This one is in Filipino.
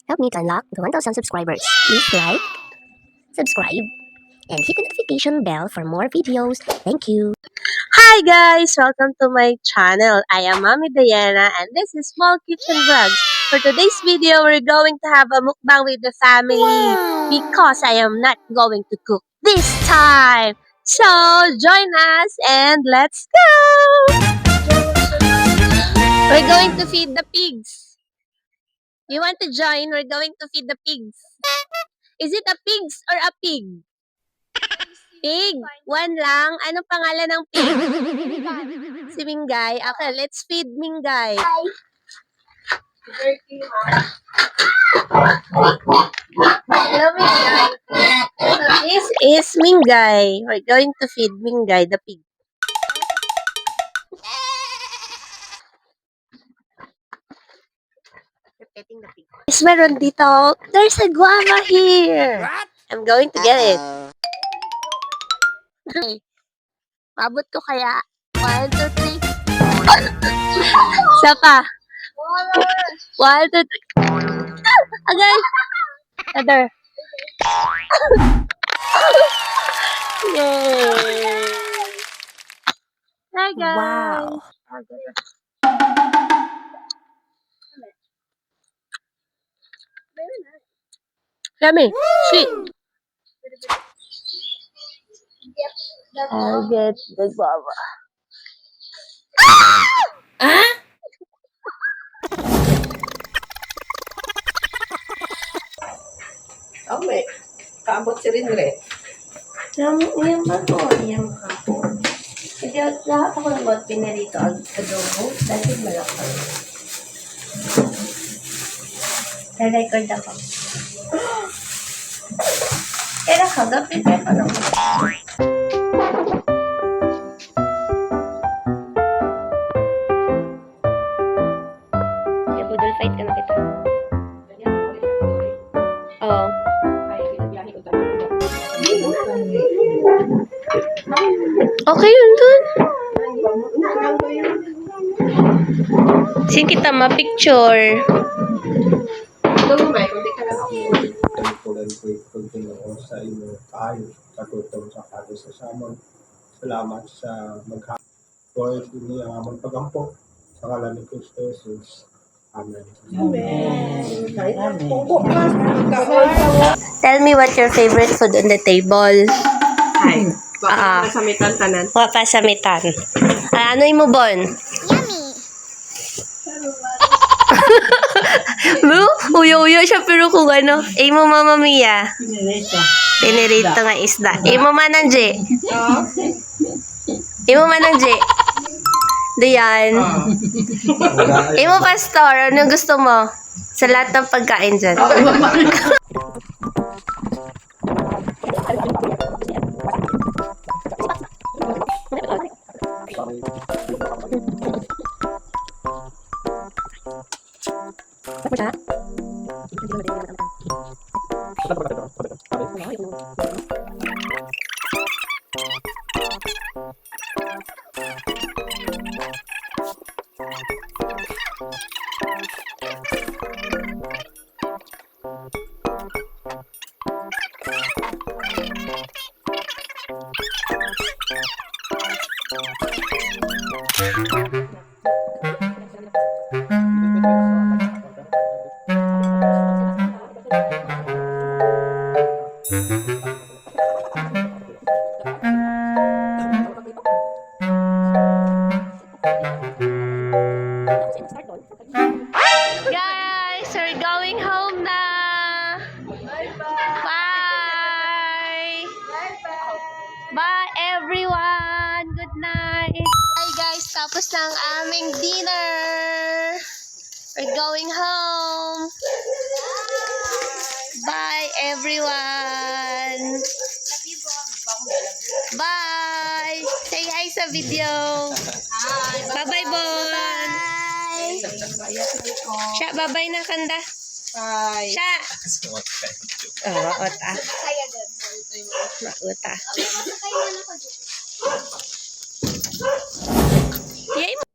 Help me to unlock the 1,000 subscribers. Please like, subscribe, and hit the notification bell for more videos. Thank you. Hi guys! Welcome to my channel. I am Mommy Diana and this is Small Kitchen Vlogs. For today's video, we're going to have a mukbang with the family because I am not going to cook this time. So, join us and let's go! We're going to feed the pigs. You want to join? We're going to feed the pigs. Is it a pigs or a pig? Pig. One lang. Anong pangalan ng pig? Si Mingay. Okay, let's feed Mingay. Hello, Mingay. So this is Mingay. We're going to feed Mingay, the pig. We're petting the pig. Yes, meron dito. There's a guava here. What? I'm going to get it. Okay. Pabot ko kaya. 1, 2, 3. Isa pa. 1, 2, 3. Agay. Other. Yay. Hi guys. Wow. Yummy. Sweet. I'll get the guava. Oh, may kaabot si Rinre. Yung ba to? Yung hapon. Kasi lahat ako nagot pinarito ang adobo. Dahil malakal. Na-record ako. Kaya kagapit eh pa lang. Kaya budol fight ka na kita. Oo. Okay yun dun. Sin kita ma-picture. Doon may, kung di ka lang ako. Tagpulan ko ipagdinoo sa inyo tayo sa tutong sa kado sa samang. Salamat sa magha. Lord, ini ang among pagampo sa ngalan ni Kristo Jesus. Amen. Tell me what your favorite food on the table. Ay, baka masamitan tanan. Wa pa sa mitan. Ano mo bon? Yummy. Uyo-uyo siya pero kung ano. Mo Mama Mia. Pinirito nga isda. Mo manang J. Mo manang J. Diyan. Mo pastor. Ano gusto mo? Sa lahat ng pagkain dyan. Guys, we're going home na. Bye. Bye everyone. Good night. Hi guys, tapos na ang aming dinner. We're going home. Bye everyone. Bye. Say hi sa video. Bye-bye, Bon. Siya, bye-bye na, Kanda. Bye. Siya. Maot ah. Maot ah. Yay mo.